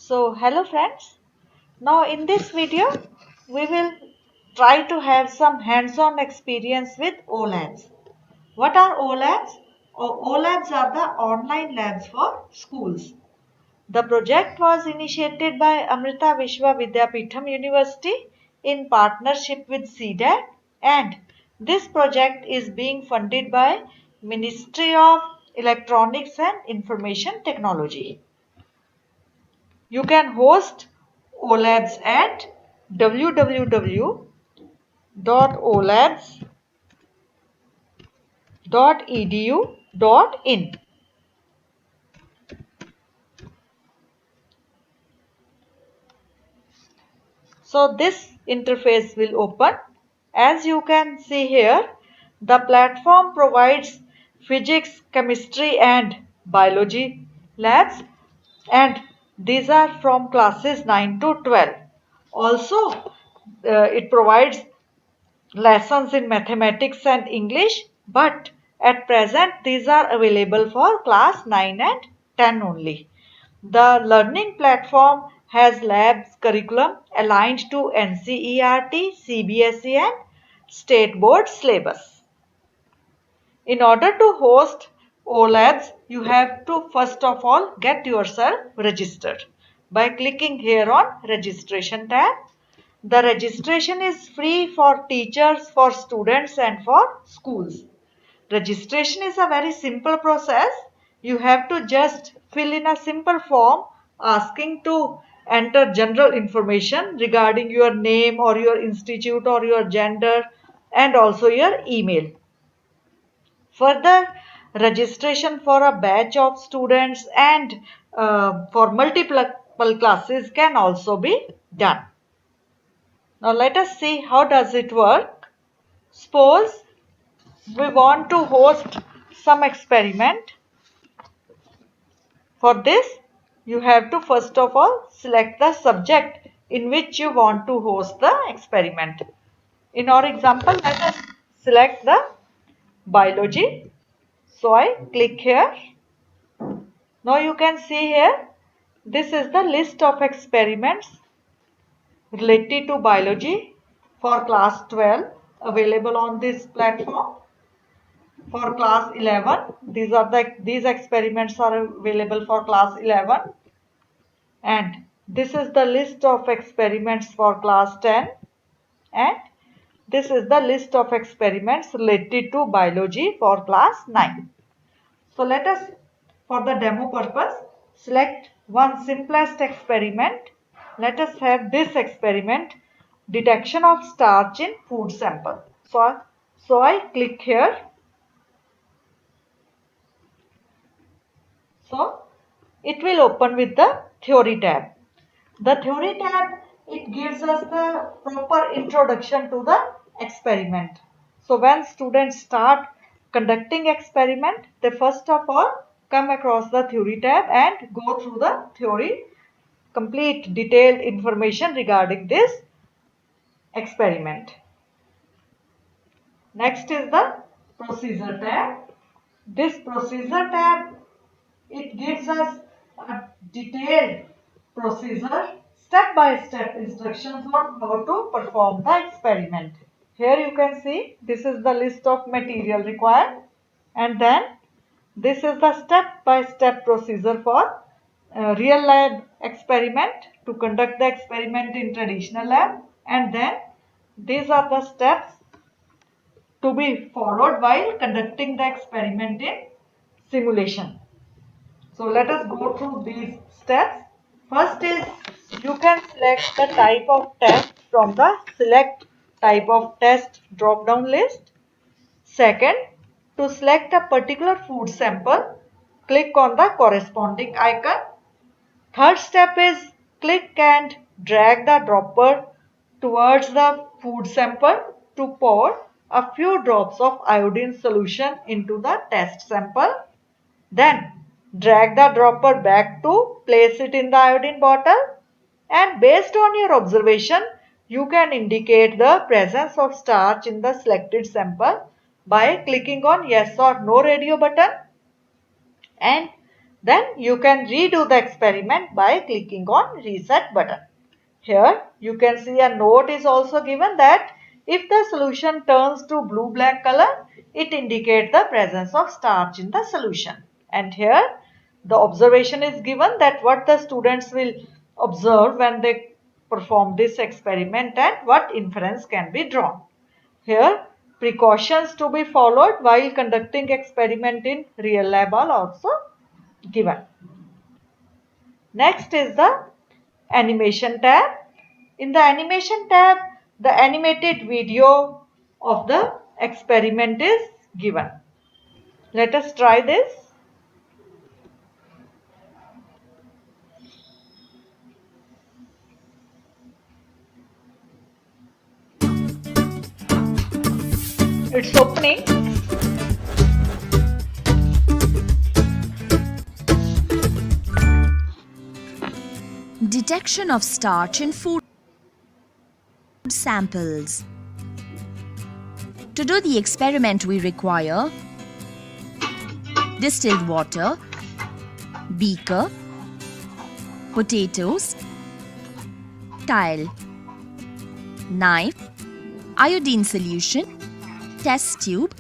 Hello friends. Now in this video, we will try to have some hands-on experience with OLabs. What are OLabs? OLabs are the online labs for schools. The project was initiated by Amrita Vishwa Vidyapeetham University in partnership with CDAT, and this project is being funded by Ministry of Electronics and Information Technology. You can host OLabs at www.olabs.edu.in. So this interface will open. As you can see here, the platform provides physics, chemistry and biology labs, and these are from classes 9 to 12. Also, it provides lessons in mathematics and English, but at present these are available for class 9 and 10 only. The learning platform has labs curriculum aligned to NCERT, CBSE and state board syllabus. In order to host OLabs, you have to first of all get yourself registered by clicking here on registration tab. The registration is free for teachers, for students and for schools. Registration is a very simple process. You have to just fill in a simple form asking to enter general information regarding your name or your institute or your gender and also your email. Further, registration for a batch of students and for multiple classes can also be done. Now let us see how does it work. Suppose we want to host some experiment. For this, you have to first of all select the subject in which you want to host the experiment. In our example, let us select the biology. So I click here. Now you can see here, this is the list of experiments related to biology for class 12 available on this platform. For class 11, these experiments are available for class 11, and this is the list of experiments for class 10, and this is the list of experiments related to biology for class 9. So let us, for the demo purpose, select one simplest experiment. Let us have this experiment, detection of starch in food sample. So I click here. So it will open with the theory tab. The theory tab, it gives us the proper introduction to the experiment. So when students start conducting experiment, they first of all come across the theory tab and go through the theory, complete detailed information regarding this experiment. Next is the procedure tab. This procedure tab, it gives us a detailed procedure, step-by-step instructions on how to perform the experiment. Here you can see this is the list of material required, and then this is the step-by-step procedure for real lab experiment, to conduct the experiment in traditional lab, and then these are the steps to be followed while conducting the experiment in simulation. So let us go through these steps. First is, you can select the type of test from the select type of test drop down list. Second, to select a particular food sample, click on the corresponding icon. Third step is, click and drag the dropper towards the food sample to pour a few drops of iodine solution into the test sample. Then drag the dropper back to place it in the iodine bottle, and based on your observation, you can indicate the presence of starch in the selected sample by clicking on yes or no radio button, and Then you can redo the experiment by clicking on reset button. Here you can see a note is also given that if the solution turns to blue-black color, it indicates the presence of starch in the solution. And here the observation is given that what the students will observe when they perform this experiment and what inference can be drawn. Here precautions to be followed while conducting experiment in real lab are also given. Next is the animation tab. In the animation tab, the animated video of the experiment is given. Let us try this. It's opening. Detection of starch in food samples. To do the experiment, we require distilled water, beaker, potatoes, tile, knife, iodine solution, test tube,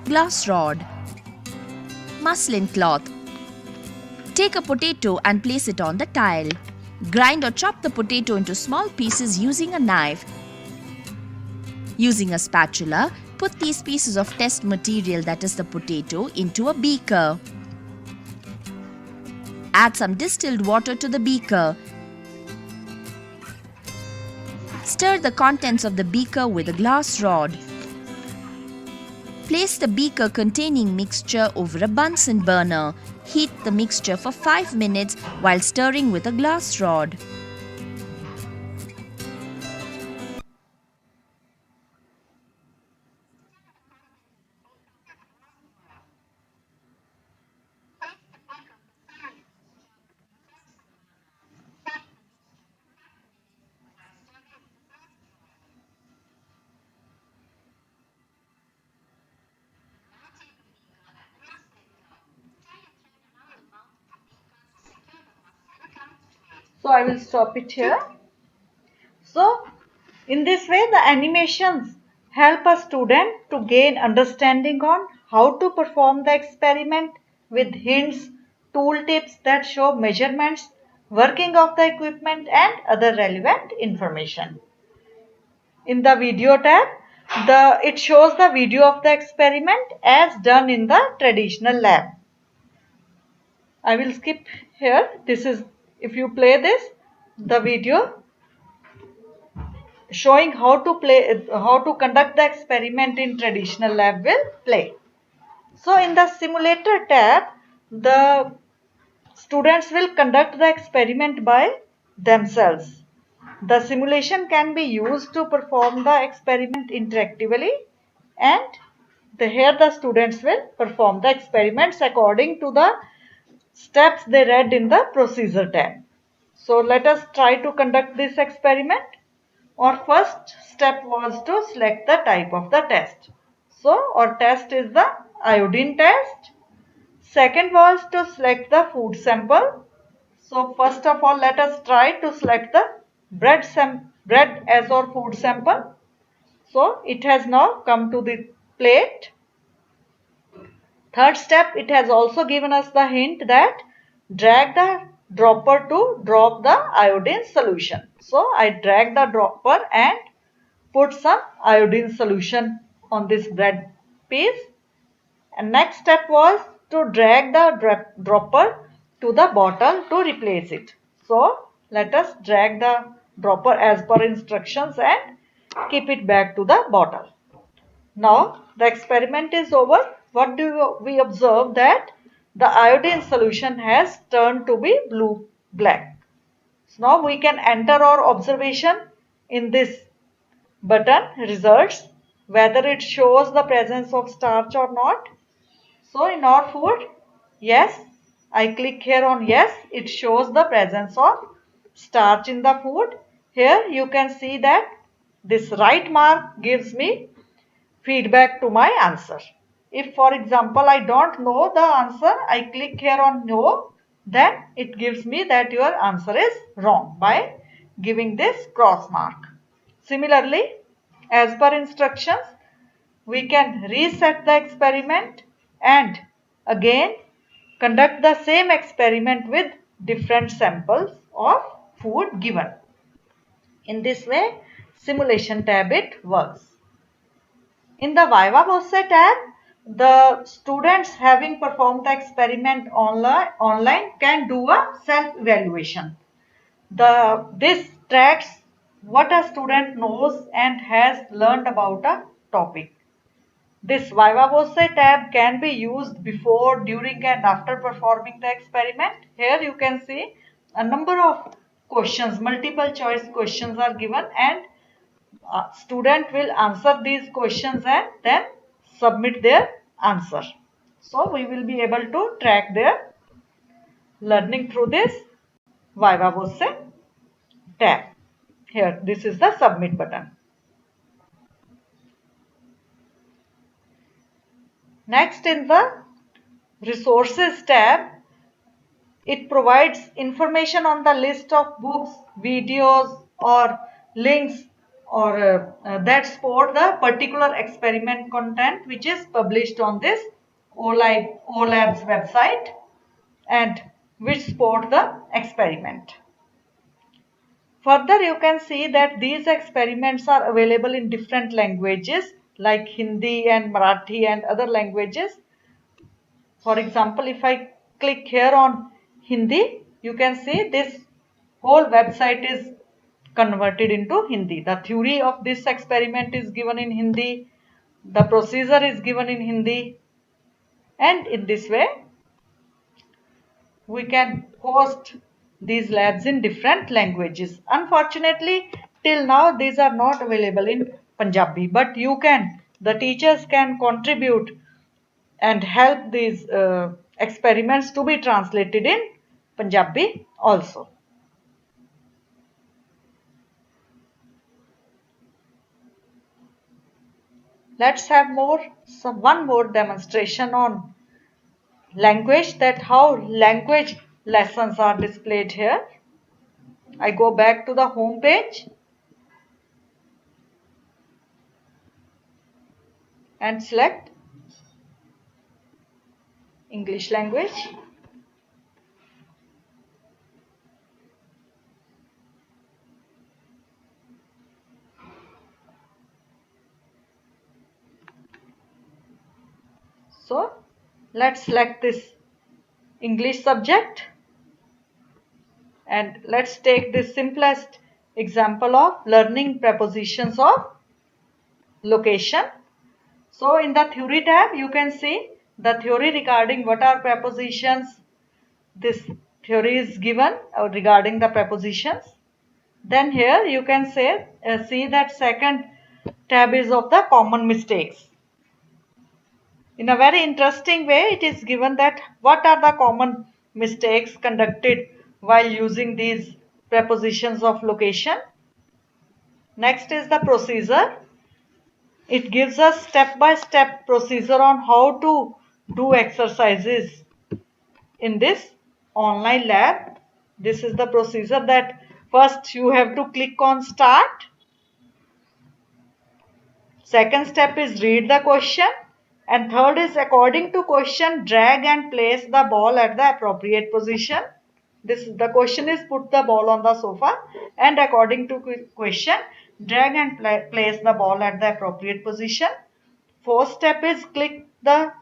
glass rod, muslin cloth. Take a potato and place it on the tile. Grind or chop the potato into small pieces using a knife. Using a spatula, put these pieces of test material, that is the potato, into a beaker. Add some distilled water to the beaker. Stir the contents of the beaker with a glass rod. Place the beaker containing mixture over a Bunsen burner. Heat the mixture for 5 minutes while stirring with a glass rod. So I will stop it here. So in this way the animations help a student to gain understanding on how to perform the experiment with hints, tool tips that show measurements, working of the equipment and other relevant information. In the video tab, it shows the video of the experiment as done in the traditional lab. I will skip here. This is, if you play this, the video showing how to conduct the experiment in traditional lab will play. So in the simulator tab, the students will conduct the experiment by themselves. The simulation can be used to perform the experiment interactively, and here the students will perform the experiments according to the steps they read in the procedure tab. So let us try to conduct this experiment. Our first step was to select the type of the test. So our test is the iodine test. Second was to select the food sample. So first of all, let us try to select the bread as our food sample. So it has now come to the plate. Third step, it has also given us the hint that drag the dropper to drop the iodine solution. So I drag the dropper and put some iodine solution on this bread piece. And next step was to drag the dropper to the bottle to replace it. So let us drag the dropper as per instructions and keep it back to the bottle. Now the experiment is over. What do we observe? That the iodine solution has turned to be blue-black. So now we can enter our observation in this button, results, whether it shows the presence of starch or not. So in our food, yes, I click here on yes, it shows the presence of starch in the food. Here you can see that this right mark gives me feedback to my answer. If for example I don't know the answer, I click here on no, then it gives me that your answer is wrong by giving this cross mark. Similarly, as per instructions, we can reset the experiment and again conduct the same experiment with different samples of food given. In this way, simulation tab it works. In the Viva Voce tab, the students having performed the experiment online can do a self-evaluation. This tracks what a student knows and has learned about a topic. This Viva Voce tab can be used before, during and after performing the experiment. Here you can see a number of questions, multiple choice questions are given, and student will answer these questions and then submit their answer. So we will be able to track their learning through this Viva Voce tab. Here, this is the submit button. Next, in the resources tab, it provides information on the list of books, videos or links or that support the particular experiment content which is published on this OLab's website and which support the experiment. Further, you can see that these experiments are available in different languages like Hindi and Marathi and other languages. For example, if I click here on Hindi, you can see this whole website is converted into Hindi. The theory of this experiment is given in Hindi. The procedure is given in Hindi. And in this way, we can host these labs in different languages. Unfortunately, till now, these are not available in Punjabi. But the teachers can contribute and help these experiments to be translated in Punjabi also. Let's have one more demonstration on language, that how language lessons are displayed here. I go back to the home page and select English language. So let's select this English subject and let's take the simplest example of learning prepositions of location. So in the theory tab, you can see the theory regarding what are prepositions. This theory is given regarding the prepositions. Then here you can see that second tab is of the common mistakes. In a very interesting way, it is given that what are the common mistakes conducted while using these prepositions of location. Next is the procedure. It gives us step-by-step procedure on how to do exercises in this online lab. This is the procedure that first you have to click on start. Second step is read the question. And third is according to question, drag and place the ball at the appropriate position. The question is put the ball on the sofa and according to question, drag and place the ball at the appropriate position. Fourth step is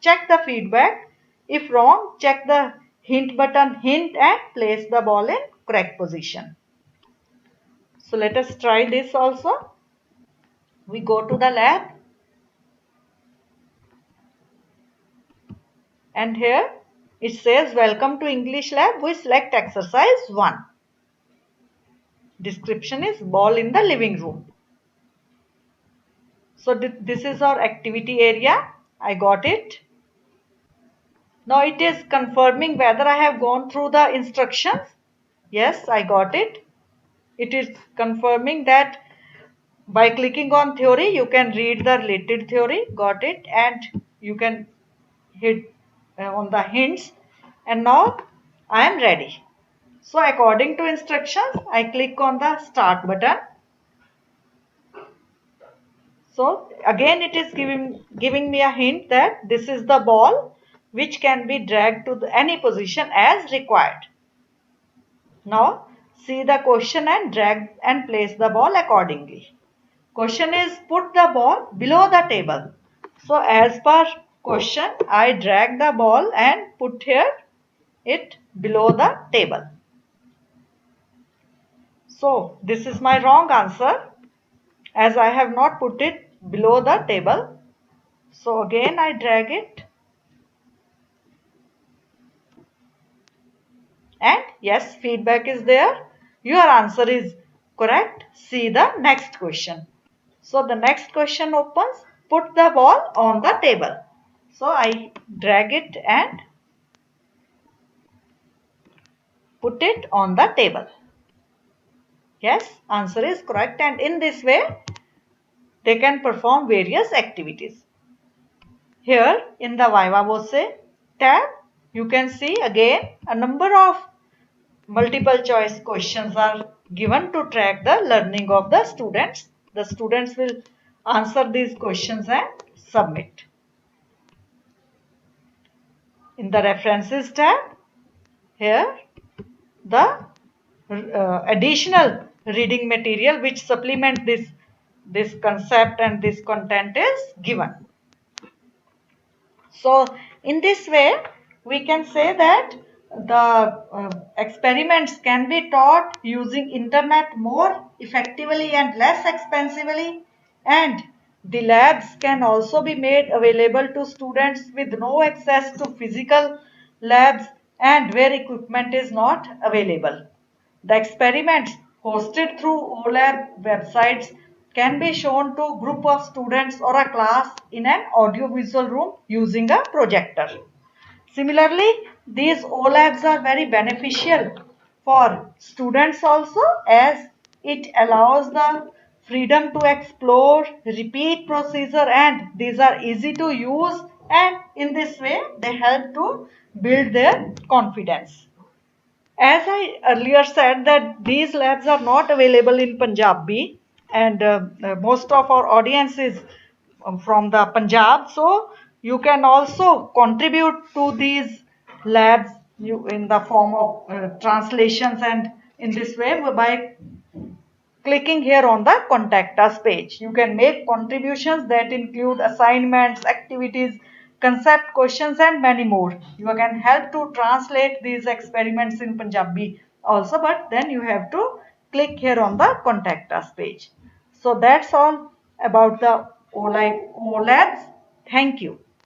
check the feedback. If wrong, check the hint button, hint and place the ball in correct position. So let us try this also. We go to the lab. And here it says welcome to English lab. We select exercise 1. Description is ball in the living room. So this is our activity area. I got it. Now it is confirming whether I have gone through the instructions. Yes, I got it. It is confirming that by clicking on theory, you can read the related theory. Got it. And you can hit on the hints, and now I am ready. So according to instructions, I click on the start button. So again it is giving me a hint that this is the ball which can be dragged to any position as required. Now see the question and drag and place the ball accordingly. Question is put the ball below the table. So as per question, I drag the ball and put here it below the table. So this is my wrong answer as I have not put it below the table. So again I drag it, and yes, feedback is there. Your answer is correct. See the next question. So the next question opens, put the ball on the table. So I drag it and put it on the table. Yes, answer is correct, and in this way they can perform various activities. Here in the Viva Voce tab, you can see again a number of multiple choice questions are given to track the learning of the students. The students will answer these questions and submit. In the references tab, here the additional reading material which supplement this concept and this content is given. So in this way we can say that the experiments can be taught using internet more effectively and less expensively, and the labs can also be made available to students with no access to physical labs and where equipment is not available. The experiments hosted through OLAB websites can be shown to a group of students or a class in an audiovisual room using a projector. Similarly, these OLABs are very beneficial for students also as it allows the freedom to explore, repeat procedure, and these are easy to use, and in this way they help to build their confidence. As I earlier said that these labs are not available in Punjabi, and most of our audience is from the Punjab, so you can also contribute to these labs in the form of translations, and in this way by clicking here on the contact us page. You can make contributions that include assignments, activities, concept questions, and many more. You can help to translate these experiments in Punjabi also, but then you have to click here on the contact us page. So that's all about the OLabs. Thank you.